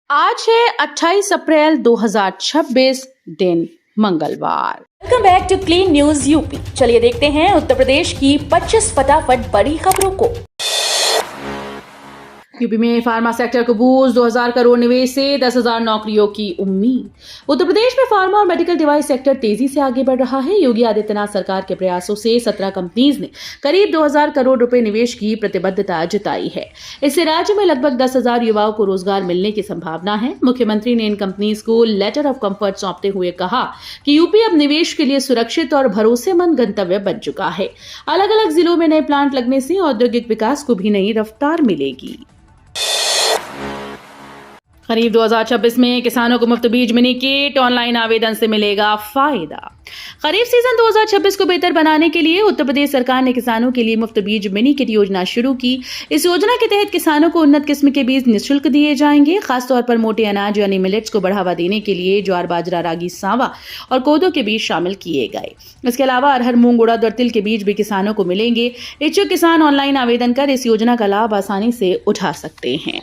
आज है 28 अप्रैल 2026 दिन मंगलवार। Welcome back to clean news UP. चलिए देखते हैं उत्तर प्रदेश की 25 फटाफट बड़ी खबरों को। यूपी में फार्मा सेक्टर को बूस्ट, 2000 करोड़ निवेश से 10,000 नौकरियों की उम्मीद। उत्तर प्रदेश में फार्मा और मेडिकल डिवाइस सेक्टर तेजी से आगे बढ़ रहा है। योगी आदित्यनाथ सरकार के प्रयासों से 17 कंपनीज ने करीब 2000 करोड़ रुपए निवेश की प्रतिबद्धता जताई है। इससे राज्य में लगभग 10,000 युवाओं को रोजगार मिलने की संभावना है। मुख्यमंत्री ने इन कंपनीज को लेटर ऑफ कंफर्ट सौंपते हुए कहा कि यूपी अब निवेश के लिए सुरक्षित और भरोसेमंद गंतव्य बन चुका है। अलग अलग जिलों में नए प्लांट लगने से औद्योगिक विकास को भी नई रफ्तार मिलेगी। खरीफ 2026 में किसानों को मुफ्त बीज मिनी किट, ऑनलाइन आवेदन से मिलेगा फायदा। खरीफ सीजन 2026 को बेहतर बनाने के लिए उत्तर प्रदेश सरकार ने किसानों के लिए मुफ्त बीज मिनी किट योजना शुरू की। इस योजना के तहत किसानों को उन्नत किस्म के बीज निःशुल्क दिए जाएंगे। खासतौर पर मोटे अनाज यानी मिलेट्स को बढ़ावा देने के लिए ज्वार, बाजरा, रागी, सांवा और कोदो के बीज शामिल किए गए। इसके अलावा अरहर, मूंग, उड़द और तिल के बीज भी किसानों को मिलेंगे। इच्छुक किसान ऑनलाइन आवेदन कर इस योजना का लाभ आसानी से उठा सकते हैं।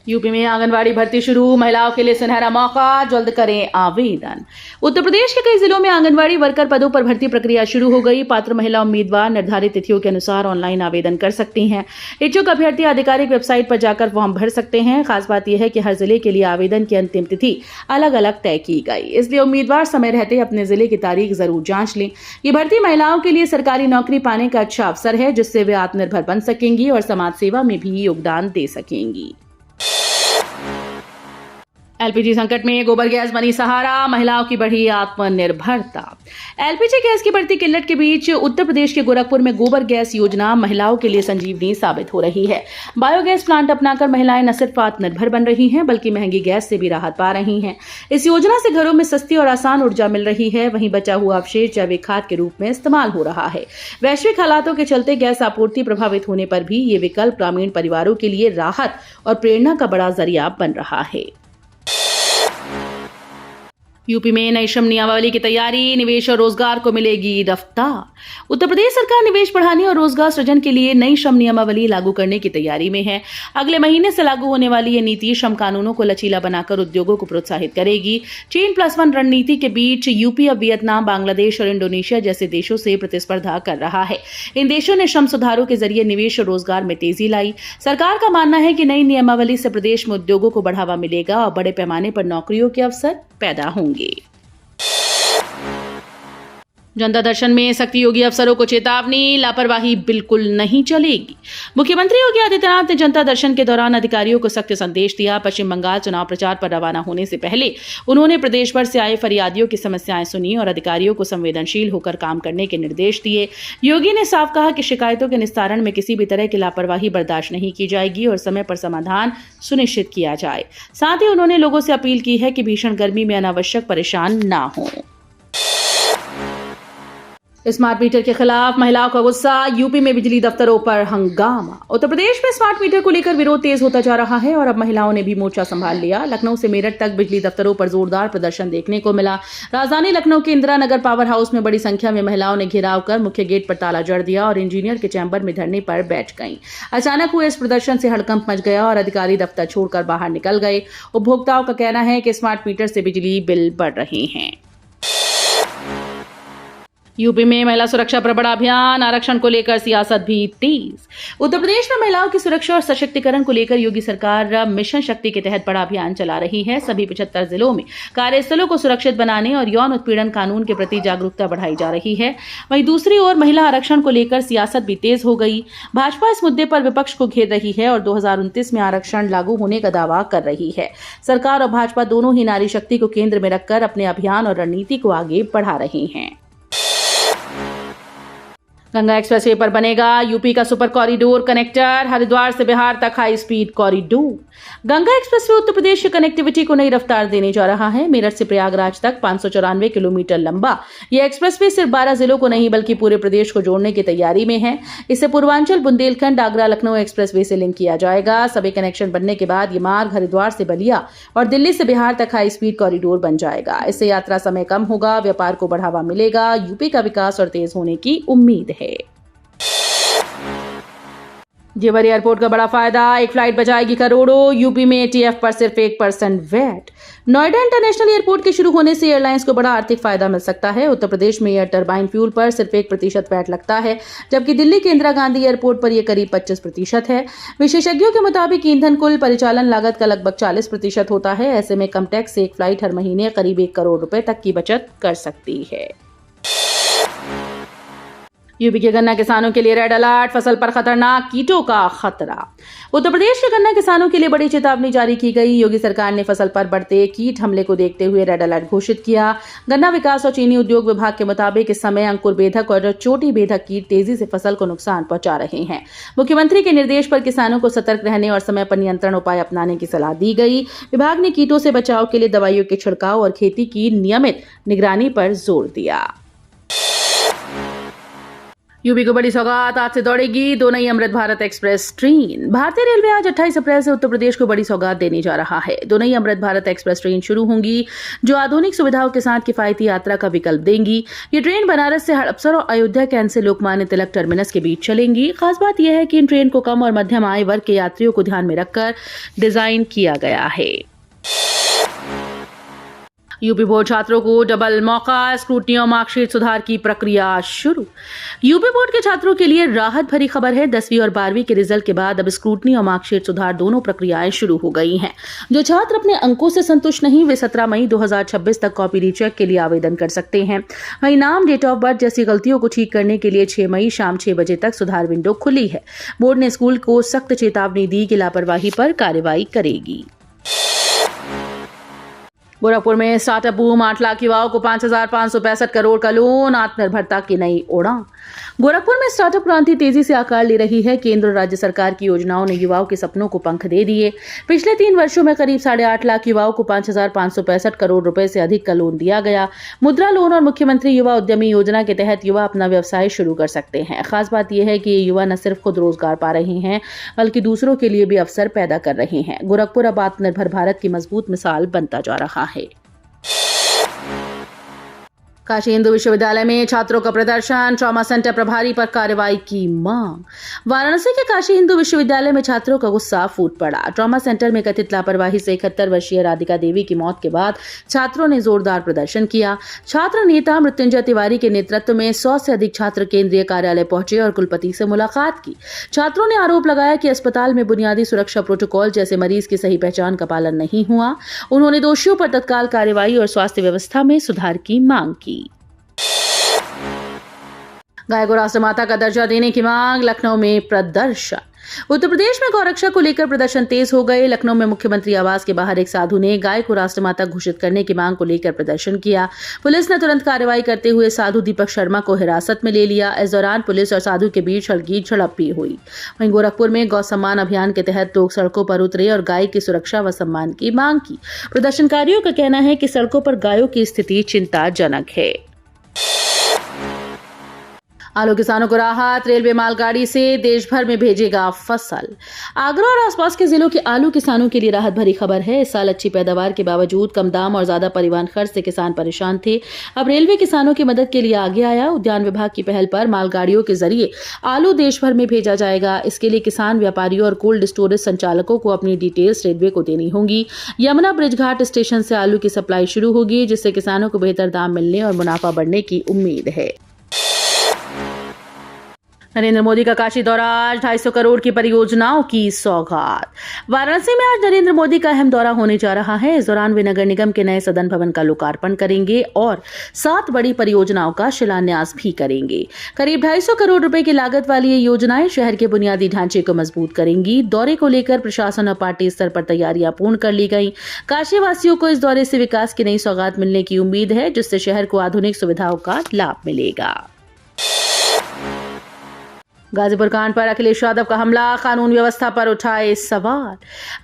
यूपी में आंगनवाड़ी भर्ती शुरू, महिलाओं के लिए सुनहरा मौका, जल्द करें आवेदन। उत्तर प्रदेश के कई जिलों में आंगनवाड़ी वर्कर पदों पर भर्ती प्रक्रिया शुरू हो गई। पात्र महिला उम्मीदवार निर्धारित तिथियों के अनुसार ऑनलाइन आवेदन कर सकती हैं। इच्छुक अभ्यर्थी आधिकारिक वेबसाइट पर जाकर फॉर्म भर सकते हैं। खास बात यह है कि हर जिले के लिए आवेदन की अंतिम तिथि अलग अलग तय की गई, इसलिए उम्मीदवार समय रहते अपने जिले की तारीख जरूर जांच लें। ये भर्ती महिलाओं के लिए सरकारी नौकरी पाने का अच्छा अवसर है, जिससे वे आत्मनिर्भर बन सकेंगी और समाज सेवा में भी योगदान दे सकेंगी। एलपीजी संकट में गोबर गैस बनी सहारा, महिलाओं की बढ़ी आत्मनिर्भरता। एलपीजी गैस की बढ़ती किल्लत के बीच उत्तर प्रदेश के गोरखपुर में गोबर गैस योजना महिलाओं के लिए संजीवनी साबित हो रही है। बायोगैस प्लांट अपनाकर महिलाएं न सिर्फ आत्मनिर्भर बन रही हैं, बल्कि महंगी गैस से भी राहत पा रही हैं। इस योजना से घरों में सस्ती और आसान ऊर्जा मिल रही है। वहीं बचा हुआ अवशेष जैविक खाद के रूप में इस्तेमाल हो रहा है। वैश्विक हालातों के चलते गैस आपूर्ति प्रभावित होने पर भी ये विकल्प ग्रामीण परिवारों के लिए राहत और प्रेरणा का बड़ा जरिया बन रहा है। यूपी में नई श्रम नियमावली की तैयारी, निवेश और रोजगार को मिलेगी रफ्तार। उत्तर प्रदेश सरकार निवेश बढ़ाने और रोजगार सृजन के लिए नई श्रम नियमावली लागू करने की तैयारी में है। अगले महीने से लागू होने वाली ये नीति श्रम कानूनों को लचीला बनाकर उद्योगों को प्रोत्साहित करेगी। चीन+1 रणनीति के बीच यूपी अब वियतनाम, बांग्लादेश और इंडोनेशिया जैसे देशों से प्रतिस्पर्धा कर रहा है। इन देशों ने श्रम सुधारों के जरिए निवेश और रोजगार में तेजी लाई। सरकार का मानना है कि नई नियमावली से प्रदेश में उद्योगों को बढ़ावा मिलेगा और बड़े पैमाने पर नौकरियों के अवसर पैदा होंगे। जनता दर्शन में सख्ती, योगी अफसरों को चेतावनी, लापरवाही बिल्कुल नहीं चलेगी। मुख्यमंत्री योगी आदित्यनाथ ने जनता दर्शन के दौरान अधिकारियों को सख्त संदेश दिया। पश्चिम बंगाल चुनाव प्रचार पर रवाना होने से पहले उन्होंने प्रदेश भर से आए फरियादियों की समस्याएं सुनी और अधिकारियों को संवेदनशील होकर काम करने के निर्देश दिए। योगी ने साफ कहा कि शिकायतों के निस्तारण में किसी भी तरह की लापरवाही बर्दाश्त नहीं की जाएगी और समय पर समाधान सुनिश्चित किया जाए। साथ ही उन्होंने लोगों से अपील की है कि भीषण गर्मी में अनावश्यक परेशान ना हों। स्मार्ट मीटर के खिलाफ महिलाओं का गुस्सा, यूपी में बिजली दफ्तरों पर हंगामा। उत्तर प्रदेश में स्मार्ट मीटर को लेकर विरोध तेज होता जा रहा है और अब महिलाओं ने भी मोर्चा संभाल लिया। लखनऊ से मेरठ तक बिजली दफ्तरों पर जोरदार प्रदर्शन देखने को मिला। राजधानी लखनऊ के इंदिरा नगर पावर हाउस में बड़ी संख्या में महिलाओं ने घेराव कर मुख्य गेट पर ताला जड़ दिया और इंजीनियर के चैम्बर में धरने पर बैठ गईं। अचानक हुए इस प्रदर्शन से हड़कंप मच गया और अधिकारी दफ्तर छोड़कर बाहर निकल गए। उपभोक्ताओं का कहना है कि स्मार्ट मीटर से बिजली बिल बढ़ रहे हैं। यूपी में महिला सुरक्षा पर बड़ा अभियान, आरक्षण को लेकर सियासत भी तेज। उत्तर प्रदेश में महिलाओं की सुरक्षा और सशक्तिकरण को लेकर योगी सरकार मिशन शक्ति के तहत बड़ा अभियान चला रही है। सभी 75 जिलों में कार्यस्थलों को सुरक्षित बनाने और यौन उत्पीड़न कानून के प्रति जागरूकता बढ़ाई जा रही है। वहीं दूसरी ओर महिला आरक्षण को लेकर सियासत भी तेज हो गई। भाजपा इस मुद्दे पर विपक्ष को घेर रही है और 2029 में आरक्षण लागू होने का दावा कर रही है। सरकार और भाजपा दोनों ही नारी शक्ति को केंद्र में रखकर अपने अभियान और रणनीति को आगे बढ़ा रहे हैं। गंगा एक्सप्रेसवे पर बनेगा यूपी का सुपर कॉरिडोर कनेक्टर, हरिद्वार से बिहार तक high speed corridor. Ganga expressway Uttar Pradesh की कनेक्टिविटी को नई रफ्तार देने जा रहा है। मेरठ से प्रयागराज तक 594 किलोमीटर लंबा यह एक्सप्रेसवे सिर्फ 12 जिलों को नहीं बल्कि पूरे प्रदेश को जोड़ने की तैयारी में है। इससे पूर्वांचल, बुंदेलखंड, आगरा, लखनऊ एक्सप्रेसवे से लिंक किया जाएगा। सभी कनेक्शन बनने के बाद ये मार्ग हरिद्वार से बलिया और दिल्ली से बिहार तक हाई स्पीड कॉरिडोर बन जाएगा। इससे यात्रा समय कम होगा, व्यापार को बढ़ावा मिलेगा, यूपी का विकास और तेज होने की उम्मीद है। जेवर एयरपोर्ट का बड़ा फायदा, एक फ्लाइट बचाएगी करोड़ों। यूपी में एटीएफ पर सिर्फ 1% वैट। नोएडा इंटरनेशनल एयरपोर्ट के शुरू होने से एयरलाइंस को बड़ा आर्थिक फायदा मिल सकता है। उत्तर प्रदेश में एयर टरबाइन फ्यूल पर सिर्फ 1% वैट लगता है, जबकि दिल्ली के इंदिरा गांधी एयरपोर्ट पर यह करीब 25% है। विशेषज्ञों के मुताबिक ईंधन कुल परिचालन लागत का लगभग 40% होता है। ऐसे में कम टैक्स से एक फ्लाइट हर महीने करीब 1 करोड़ रुपए तक की बचत कर सकती है। यूपी के गन्ना किसानों के लिए रेड अलर्ट, फसल पर खतरनाक कीटों का खतरा। उत्तर प्रदेश के गन्ना किसानों के लिए बड़ी चेतावनी जारी की गई। योगी सरकार ने फसल पर बढ़ते कीट हमले को देखते हुए रेड अलर्ट घोषित किया। गन्ना विकास और चीनी उद्योग विभाग के मुताबिक इस समय अंकुर बेधक और चोटी बेधक कीट तेजी से फसल को नुकसान पहुंचा रहे हैं। मुख्यमंत्री के निर्देश पर किसानों को सतर्क रहने और समय पर नियंत्रण उपाय अपनाने की सलाह दी गई। विभाग ने कीटों से बचाव के लिए दवाइयों के छिड़काव और खेती की नियमित निगरानी पर जोर दिया। यूपी को बड़ी सौगात, आज से दौड़ेगी 2 नई अमृत भारत एक्सप्रेस ट्रेन। भारतीय रेलवे आज 28 अप्रैल से उत्तर प्रदेश को बड़ी सौगात देने जा रहा है। 2 नई अमृत भारत एक्सप्रेस ट्रेन शुरू होंगी, जो आधुनिक सुविधाओं के साथ किफायती यात्रा का विकल्प देंगी। ये ट्रेन बनारस से हड़पसर और अयोध्या कैंट से लोकमान्य तिलक टर्मिनस के बीच चलेंगी। खास बात यह है कि इन ट्रेन को कम और मध्यम आय वर्ग के यात्रियों को ध्यान में रखकर डिजाइन किया गया है। यूपी बोर्ड छात्रों को डबल मौका, स्क्रूटनी और मार्कशीट सुधार की प्रक्रिया शुरू। यूपी बोर्ड के छात्रों के लिए राहत भरी खबर है। 10वीं और 12वीं के रिजल्ट के बाद अब स्क्रूटनी और मार्कशीट सुधार दोनों प्रक्रियाएं शुरू हो गई हैं। जो छात्र अपने अंकों से संतुष्ट नहीं, वे 17 मई 2026 तक कॉपी रीचेक के लिए आवेदन कर सकते हैं। वहीं नाम, डेट ऑफ बर्थ जैसी गलतियों को ठीक करने के लिए 6 मई शाम 6 बजे तक सुधार विंडो खुली है। बोर्ड ने स्कूल को सख्त चेतावनी दी कि लापरवाही पर कार्रवाई करेगी। गोरखपुर में स्टार्टअप बूम, 8 लाख युवाओं को 5,565 करोड़ का लोन, आत्मनिर्भरता की नई उड़ान। गोरखपुर में स्टार्टअप क्रांति तेजी से आकार ले रही है। केंद्र और राज्य सरकार की योजनाओं ने युवाओं के सपनों को पंख दे दिए। पिछले 3 वर्षों में करीब 8.5 लाख युवाओं को 5,565 करोड़ रुपए से अधिक का लोन दिया गया। मुद्रा लोन और मुख्यमंत्री युवा उद्यमी योजना के तहत युवा अपना व्यवसाय शुरू कर सकते हैं। खास बात यह है कि ये युवा न सिर्फ खुद रोजगार पा रहे हैं, बल्कि दूसरों के लिए भी अवसर पैदा कर रहे हैं। गोरखपुर अब आत्मनिर्भर भारत की मजबूत मिसाल बनता जा रहा है। काशी हिंदू विश्वविद्यालय में छात्रों का प्रदर्शन, ट्रॉमा सेंटर प्रभारी पर कार्रवाई की मांग। वाराणसी के काशी हिंदू विश्वविद्यालय में छात्रों का गुस्सा फूट पड़ा। ट्रॉमा सेंटर में कथित लापरवाही से 71 वर्षीय राधिका देवी की मौत के बाद छात्रों ने जोरदार प्रदर्शन किया। छात्र नेता मृत्युंजय तिवारी के नेतृत्व में 100 से अधिक छात्र केंद्रीय कार्यालय पहुंचे और कुलपति से मुलाकात की। छात्रों ने आरोप लगाया कि अस्पताल में बुनियादी सुरक्षा प्रोटोकॉल जैसे मरीज की सही पहचान का पालन नहीं हुआ। उन्होंने दोषियों पर तत्काल कार्रवाई और स्वास्थ्य व्यवस्था में सुधार की मांग की। गाय को राष्ट्रमाता का दर्जा देने की मांग, लखनऊ में प्रदर्शन। उत्तर प्रदेश में गौरक्षा को लेकर प्रदर्शन तेज हो गए। लखनऊ में मुख्यमंत्री आवास के बाहर एक साधु ने गाय को राष्ट्रमाता घोषित करने की मांग को लेकर प्रदर्शन किया। पुलिस ने तुरंत कार्रवाई करते हुए साधु दीपक शर्मा को हिरासत में ले लिया। इस दौरान पुलिस और साधु के बीच हल्की झड़प भी हुई। वहीं गोरखपुर में गौ सम्मान अभियान के तहत लोग सड़कों पर उतरे और गाय की सुरक्षा व सम्मान की मांग की। प्रदर्शनकारियों का कहना है कि सड़कों पर गायों की स्थिति चिंताजनक है। आलू किसानों को राहत, रेलवे मालगाड़ी से देश भर में भेजेगा फसल। आगरा और आसपास के जिलों के आलू किसानों के लिए राहत भरी खबर है। इस साल अच्छी पैदावार के बावजूद कम दाम और ज्यादा परिवहन खर्च से किसान परेशान थे। अब रेलवे किसानों की मदद के लिए आगे आया। उद्यान विभाग की पहल पर मालगाड़ियों के जरिए आलू देश भर में भेजा जाएगा। इसके लिए किसान, व्यापारियों और कोल्ड स्टोरेज संचालकों को अपनी डिटेल्स रेलवे को देनी होंगी। यमुना ब्रिज घाट स्टेशन से आलू की सप्लाई शुरू होगी, जिससे किसानों को बेहतर दाम मिलने और मुनाफा बढ़ने की उम्मीद है। नरेंद्र मोदी का काशी दौरा, आज 250 करोड़ की परियोजनाओं की सौगात। वाराणसी में आज नरेंद्र मोदी का अहम दौरा होने जा रहा है। इस दौरान वे नगर निगम के नए सदन भवन का लोकार्पण करेंगे और 7 बड़ी परियोजनाओं का शिलान्यास भी करेंगे। करीब 250 करोड़ रुपए की लागत वाली ये योजनाएं शहर के बुनियादी ढांचे को मजबूत करेंगी। दौरे को लेकर प्रशासन और पार्टी स्तर पर तैयारियां पूर्ण कर ली गई। काशी वासियों को इस दौरे से विकास की नई सौगात मिलने की उम्मीद है, जिससे शहर को आधुनिक सुविधाओं का लाभ मिलेगा। गाजीपुर कांड पर अखिलेश यादव का हमला, कानून व्यवस्था पर उठाए सवाल।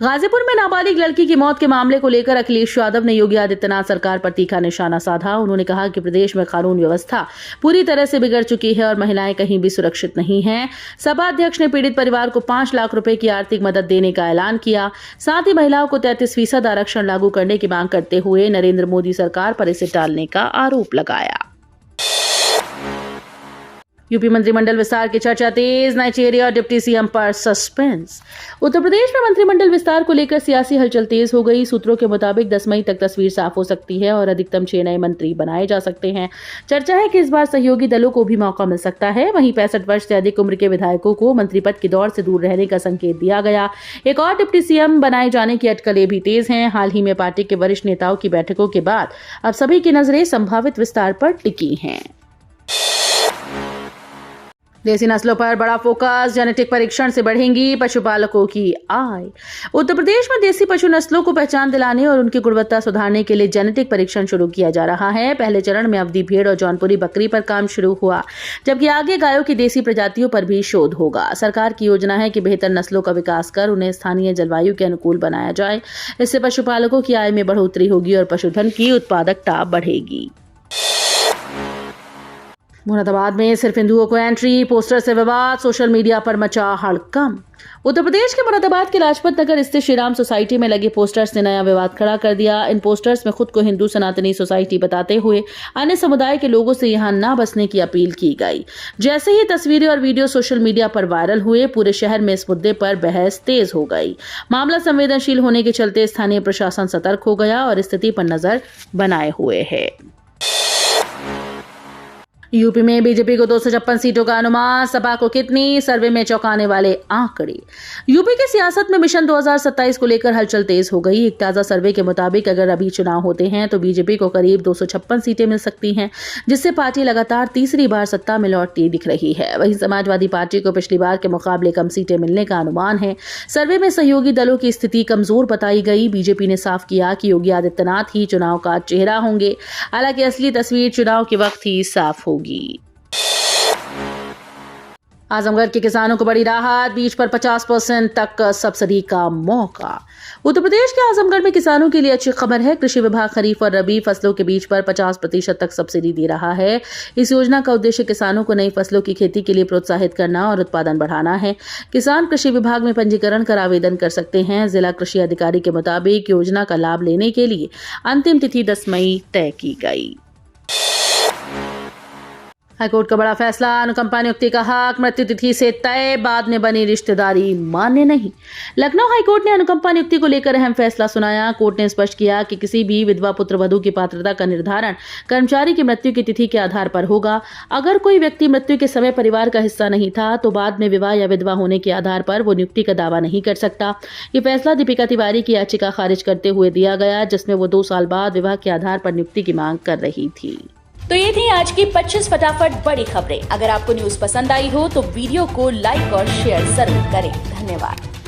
गाजीपुर में नाबालिग लड़की की मौत के मामले को लेकर अखिलेश यादव ने योगी आदित्यनाथ सरकार पर तीखा निशाना साधा। उन्होंने कहा कि प्रदेश में कानून व्यवस्था पूरी तरह से बिगड़ चुकी है और महिलाएं कहीं भी सुरक्षित नहीं हैं। सपा अध्यक्ष ने पीड़ित परिवार को 5 लाख रुपए की आर्थिक मदद देने का ऐलान किया। साथ ही महिलाओं को 33% आरक्षण लागू करने की मांग करते हुए नरेंद्र मोदी सरकार पर इसे टालने का आरोप लगाया। यूपी मंत्रिमंडल विस्तार की चर्चा तेज, नए चेहरे और डिप्टी सीएम पर सस्पेंस। उत्तर प्रदेश में मंत्रिमंडल विस्तार को लेकर सियासी हलचल तेज हो गई। सूत्रों के मुताबिक 10 मई तक तस्वीर साफ हो सकती है और अधिकतम 6 नए मंत्री बनाए जा सकते हैं। चर्चा है कि इस बार सहयोगी दलों को भी मौका मिल सकता है। वहीं 65 वर्ष से अधिक उम्र के विधायकों को मंत्री पद की दौड़ से दूर रहने का संकेत दिया गया। एक और डिप्टी सीएम बनाए जाने की अटकलें भी तेज हैं। हाल ही में पार्टी के वरिष्ठ नेताओं की बैठकों के बाद अब सभी की नजरें संभावित विस्तार पर टिकी हैं। देसी नस्लों पर बड़ा फोकस, जेनेटिक परीक्षण से बढ़ेंगी पशुपालकों की आय। उत्तर प्रदेश में देसी पशु नस्लों को पहचान दिलाने और उनकी गुणवत्ता सुधारने के लिए जेनेटिक परीक्षण शुरू किया जा रहा है। पहले चरण में अवधी भेड़ और जौनपुरी बकरी पर काम शुरू हुआ, जबकि आगे गायों की देसी प्रजातियों पर भी शोध होगा। सरकार की योजना है कि बेहतर नस्लों का विकास कर उन्हें स्थानीय जलवायु के अनुकूल बनाया जाए। इससे पशुपालकों की आय में बढ़ोतरी होगी और पशुधन की उत्पादकता बढ़ेगी। मुरादाबाद में सिर्फ हिंदुओं को एंट्री, पोस्टर से विवाद, सोशल मीडिया पर मचा हड़कंप। उत्तर प्रदेश के मुरादाबाद के लाजपत नगर स्थित श्रीराम सोसाइटी में लगे पोस्टर्स ने नया विवाद खड़ा कर दिया। इन पोस्टर्स में खुद को हिंदू सनातनी सोसाइटी बताते हुए अन्य समुदाय के लोगों से यहां न बसने की अपील की गई। जैसे ही तस्वीरें और वीडियो सोशल मीडिया पर वायरल हुए, पूरे शहर में इस मुद्दे पर बहस तेज हो गई। मामला संवेदनशील होने के चलते स्थानीय प्रशासन सतर्क हो गया और स्थिति पर नजर बनाए हुए है। यूपी में बीजेपी को 256 सीटों का अनुमान, सपा को कितनी, सर्वे में चौंकाने वाले आंकड़े। यूपी की सियासत में मिशन 2027 को लेकर हलचल तेज हो गई। एक ताजा सर्वे के मुताबिक अगर अभी चुनाव होते हैं तो बीजेपी को करीब 256 सीटें मिल सकती हैं, जिससे पार्टी लगातार तीसरी बार सत्ता में लौटती दिख रही है। वहीं समाजवादी पार्टी को पिछली बार के मुकाबले कम सीटें मिलने का अनुमान है। सर्वे में सहयोगी दलों की स्थिति कमजोर बताई गई। बीजेपी ने साफ किया कि योगी आदित्यनाथ ही चुनाव का चेहरा होंगे। हालांकि असली तस्वीर चुनाव के वक्त ही साफ होगी। आजमगढ़ के किसानों को बड़ी राहत, बीज पर 50% तक सब्सिडी का मौका। उत्तर प्रदेश के आजमगढ़ में किसानों के लिए अच्छी खबर है। कृषि विभाग खरीफ और रबी फसलों के बीज पर 50% तक सब्सिडी दे रहा है। इस योजना का उद्देश्य किसानों को नई फसलों की खेती के लिए प्रोत्साहित करना और उत्पादन बढ़ाना है। किसान कृषि विभाग में पंजीकरण कर आवेदन कर सकते हैं। जिला कृषि अधिकारी के मुताबिक योजना का लाभ लेने के लिए अंतिम तिथि 10 मई तय की गई। हाईकोर्ट का बड़ा फैसला, अनुकंपा नियुक्ति का हक मृत्यु तिथि से तय, बाद में बनी रिश्तेदारी मान्य नहीं। लखनऊ हाईकोर्ट ने अनुकंपा नियुक्ति को लेकर अहम फैसला सुनाया। कोर्ट ने स्पष्ट किया कि किसी भी विधवा पुत्र वधू की पात्रता का निर्धारण कर्मचारी की मृत्यु की तिथि के आधार पर होगा। अगर कोई व्यक्ति मृत्यु के समय परिवार का हिस्सा नहीं था तो बाद में विवाह या विधवा होने के आधार पर वो नियुक्ति का दावा नहीं कर सकता। ये फैसला दीपिका तिवारी की याचिका खारिज करते हुए दिया गया, जिसमें वो 2 साल बाद विवाह के आधार पर नियुक्ति की मांग कर रही थी। तो ये थी आज की 25 फटाफट बड़ी खबरें। अगर आपको न्यूज पसंद आई हो तो वीडियो को लाइक और शेयर जरूर करें। धन्यवाद।